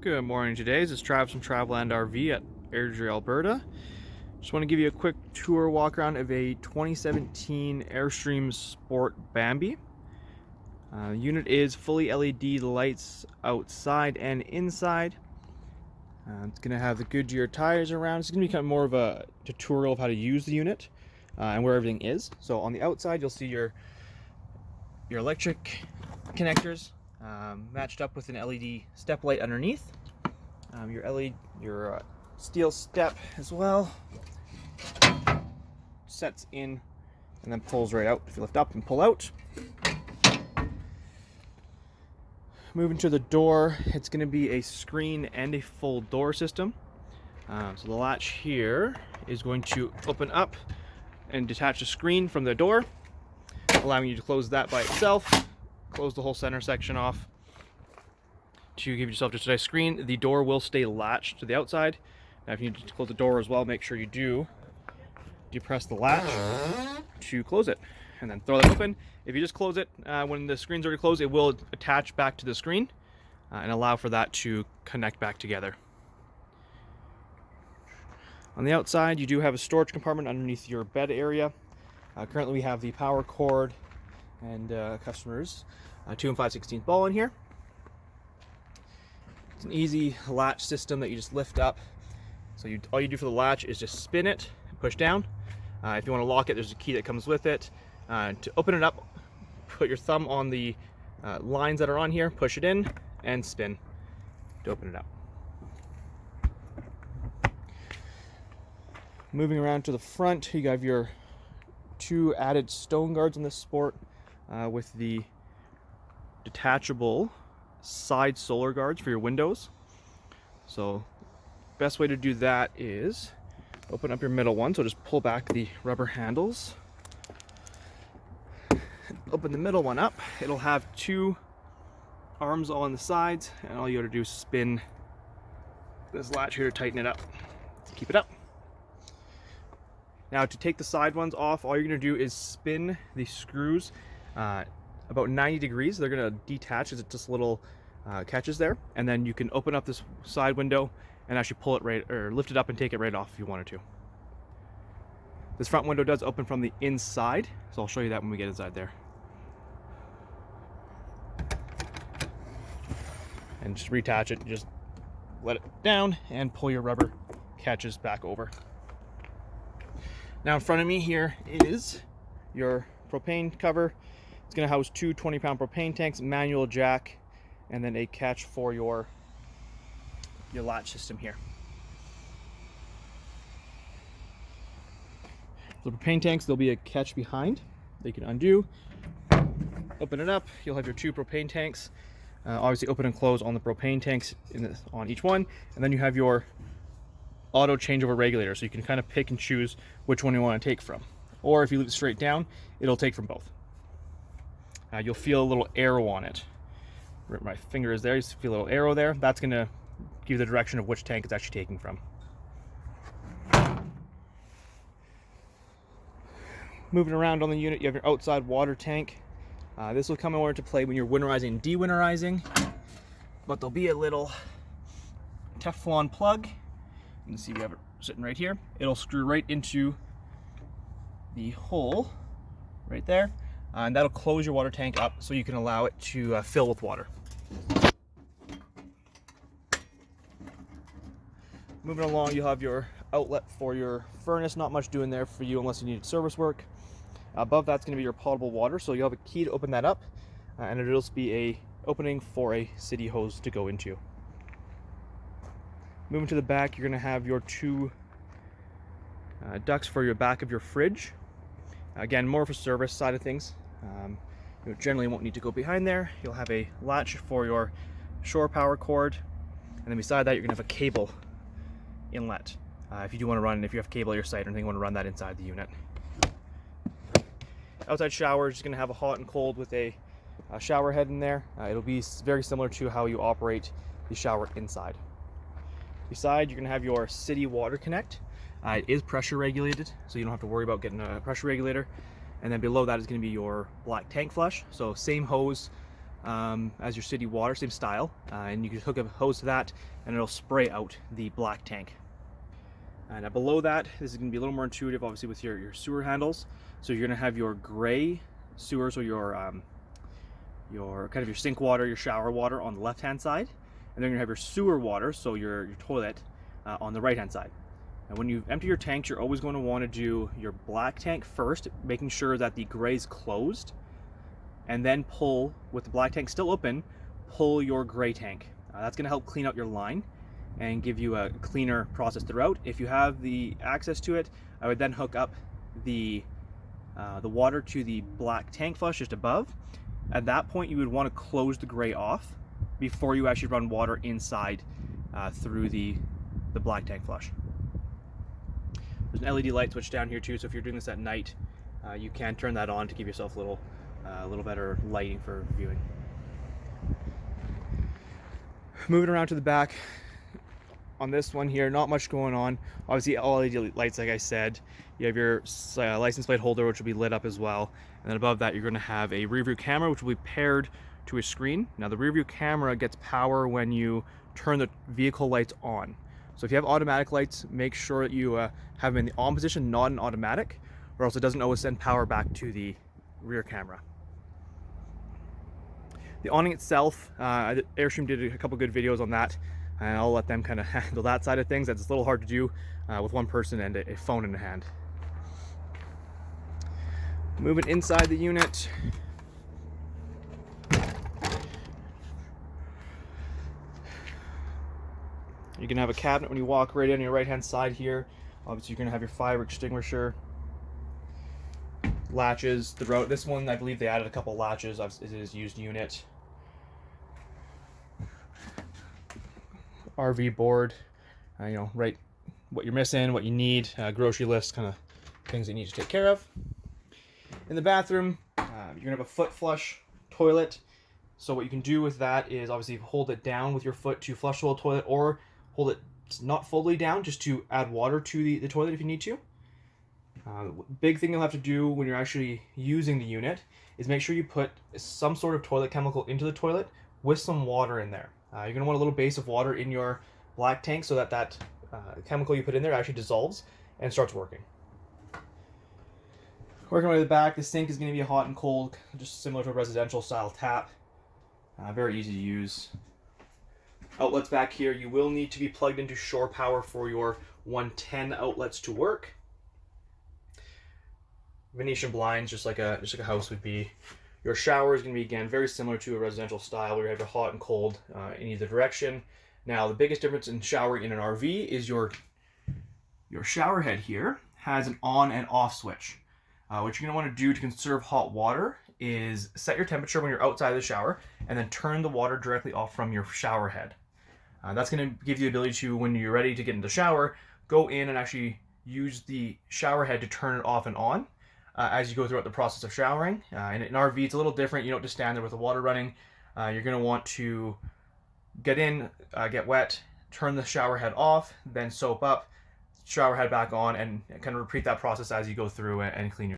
Good morning. Today this is Travis from Traveland RV at Airdrie, Alberta. Just want to give you a quick tour walk around of a 2017 Airstream Sport Bambi. Unit is fully LED lights outside and inside. It's going to have the Goodyear tires around. It's going to become more of a tutorial of how to use the unit and where everything is. So on the outside you'll see your electric connectors matched up with an LED step light underneath. Your steel step as well sets in and then pulls right out if you lift up and pull out. Moving to the door, it's going to be a screen and a full door system. So the latch here is going to open up and detach the screen from the door, allowing you to close that by itself. Close the whole center section off to give yourself just a nice screen. The door will stay latched to the outside. Now if you need to close the door as well, make sure you do depress the latch to close it and then throw that open. If you just close it when the screen's already closed, it will attach back to the screen and allow for that to connect back together. On the outside you do have a storage compartment underneath your bed area. Currently we have the power cord and customers 2 5/16 ball in here. It's an easy latch system that you just lift up. So all you do for the latch is just spin it and push down. If you want to lock it, there's a key that comes with it. To open it up, put your thumb on the lines that are on here, push it in and spin to open it up. Moving around to the front, you have your 2 added stone guards on this Sport with the detachable side solar guards for your windows. So best way to do that is open up your middle one, so just pull back the rubber handles, open the middle one up. It'll have 2 arms on the sides, and all you gotta do is spin this latch here to tighten it up to keep it up. Now to take the side ones off, all you're gonna do is spin the screws about 90 degrees. They're gonna detach as it just little catches there, and then you can open up this side window and actually pull it right, or lift it up and take it right off if you wanted to. This front window does open from the inside, so I'll show you that when we get inside there. And just reattach it, just let it down and pull your rubber catches back over. Now in front of me here is your propane cover. It's going to house 2 20-pound propane tanks, manual jack, and then a catch for your latch system here. The propane tanks, there'll be a catch behind that you can undo. Open it up, you'll have your 2 propane tanks. Obviously open and close on the propane tanks on each one, and then you have your auto changeover regulator, so you can kind of pick and choose which one you want to take from. Or if you leave it straight down, it'll take from both. You'll feel a little arrow on it. Where my finger is there, you feel a little arrow there. That's going to give you the direction of which tank it's actually taking from. Moving around on the unit, you have your outside water tank. This will come in order to play when you're winterizing and de-winterizing. But there'll be a little Teflon plug. You can see we have it sitting right here. It'll screw right into the hole right there. And that'll close your water tank up so you can allow it to fill with water. Moving along, you'll have your outlet for your furnace. Not much doing there for you unless you need service work. Above that's going to be your potable water, so you'll have a key to open that up, and it'll just be a opening for a city hose to go into. Moving to the back, you're going to have your 2 ducts for your back of your fridge. Again, more for service side of things. You generally won't need to go behind there. You'll have a latch for your shore power cord, and then beside that you're going to have a cable inlet. If you do want to run, if you have cable at your site or anything, you want to run that inside the unit. Outside shower is just going to have a hot and cold with a shower head in there. It'll be very similar to how you operate the shower inside. Beside, you're going to have your city water connect. It is pressure regulated, so you don't have to worry about getting a pressure regulator. And then below that is going to be your black tank flush. So same hose, as your city water, same style, and you can hook up a hose to that and it'll spray out the black tank. And below that, this is going to be a little more intuitive, obviously, with your sewer handles. So you're going to have your gray sewer, so your kind of your sink water, your shower water on the left-hand side, and then you're going to have your sewer water, so your toilet, on the right-hand side. And when you empty your tanks, you're always going to want to do your black tank first, making sure that the gray's closed, and then pull, with the black tank still open, pull your gray tank. That's going to help clean out your line and give you a cleaner process throughout. If you have the access to it, I would then hook up the water to the black tank flush just above. At that point, you would want to close the gray off before you actually run water inside through the black tank flush. There's an LED light switch down here too, so if you're doing this at night, you can turn that on to give yourself a little better lighting for viewing. Moving around to the back, on this one here, not much going on. Obviously, all LED lights, like I said. You have your license plate holder, which will be lit up as well. And then above that, you're going to have a rear view camera, which will be paired to a screen. Now, the rear view camera gets power when you turn the vehicle lights on. So if you have automatic lights, make sure that you have them in the on position, not in automatic, or else it doesn't always send power back to the rear camera. The awning itself, Airstream did a couple good videos on that, and I'll let them kind of handle that side of things. That's a little hard to do with one person and a phone in hand. Moving inside the unit, you can have a cabinet when you walk right in your right hand side here. Obviously, you're going to have your fire extinguisher, latches throughout. This one, I believe they added a couple latches. It is used unit. RV board, right, what you're missing, what you need, grocery list, kind of things that you need to take care of. In the bathroom, you're gonna have a foot flush toilet. So what you can do with that is obviously hold it down with your foot to flush the whole toilet, or hold it not fully down just to add water to the toilet if you need to. Big thing you'll have to do when you're actually using the unit is make sure you put some sort of toilet chemical into the toilet with some water in there. You're going to want a little base of water in your black tank so that chemical you put in there actually dissolves and starts working. Working way to the back, the sink is going to be hot and cold, just similar to a residential style tap. Very easy to use. Outlets back here, you will need to be plugged into shore power for your 110 outlets to work. Venetian blinds, just like a house would be. Your shower is going to be, again, very similar to a residential style where you have your hot and cold in either direction. Now, the biggest difference in showering in an RV is your shower head here has an on and off switch. What you're going to want to do to conserve hot water is set your temperature when you're outside of the shower and then turn the water directly off from your shower head. That's going to give you the ability to, when you're ready to get into the shower, go in and actually use the shower head to turn it off and on. As you go throughout the process of showering. In an RV, it's a little different. You don't just stand there with the water running. You're going to want to get in, get wet, turn the shower head off, then soap up, shower head back on, and kind of repeat that process as you go through and clean your